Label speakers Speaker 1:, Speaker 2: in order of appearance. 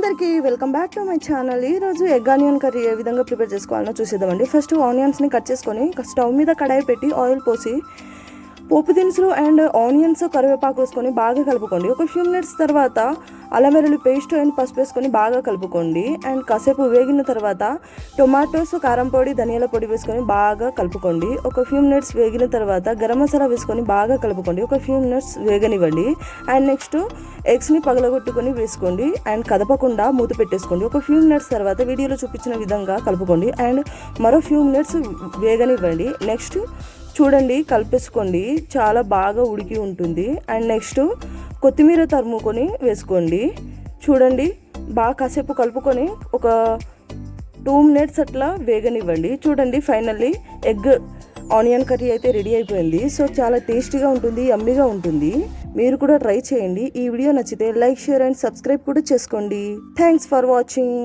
Speaker 1: అందరికీ welcome back to my channel. ఈరోజు egg onion curry ఏ విధంగా ప్రిపేర్ చేసుకోవాలో చూసేద్దామండి. ఫస్ట్ ఆనియన్స్ని కట్ చేసుకొని స్టవ్ మీద కడాయి పెట్టి ఆయిల్ పోసి పోపు దినుసులు అండ్ ఆనియన్స్ కరివేపాకు వేసుకొని బాగా కలుపుకోండి. ఒక ఫ్యూ మినిట్స్ తర్వాత అల్లం వెల్లుల్లి పేస్ట్ అండ్ పసుపు వేసుకొని బాగా కలుపుకోండి. అండ్ కాసేపు వేగిన తర్వాత టొమాటోస్, కారం పొడి, ధనియాల పొడి వేసుకొని బాగా కలుపుకోండి. ఒక ఫ్యూ మినిట్స్ వేగిన తర్వాత గరం మసాలా వేసుకొని బాగా కలుపుకోండి. ఒక ఫ్యూ మినిట్స్ వేగనివ్వండి. అండ్ నెక్స్ట్ ఎగ్స్ని పగలగొట్టుకొని వేసుకోండి అండ్ కదపకుండా మూత పెట్టేసుకోండి. ఒక ఫ్యూ మినిట్స్ తర్వాత వీడియోలో చూపించిన విధంగా కలుపుకోండి అండ్ మరో ఫ్యూ మినిట్స్ వేగనివ్వండి. నెక్స్ట్ చూడండి, కలిపేసుకోండి, చాలా బాగా ఉడికి ఉంటుంది. అండ్ నెక్స్ట్ కొత్తిమీర తరుముకొని వేసుకోండి. చూడండి, బాగా కాసేపు కలుపుకొని ఒక 2 మినిట్స్ అట్లా వేగనివ్వండి. చూడండి, ఫైనల్లీ ఎగ్ ఆనియన్ కర్రీ అయితే రెడీ అయిపోయింది. సో చాలా టేస్టీగా ఉంటుంది, యమ్మీగా ఉంటుంది. మీరు కూడా ట్రై చేయండి. ఈ వీడియో నచ్చితే లైక్, షేర్ అండ్ సబ్స్క్రైబ్ కూడా చేసుకోండి. Thanks for watching.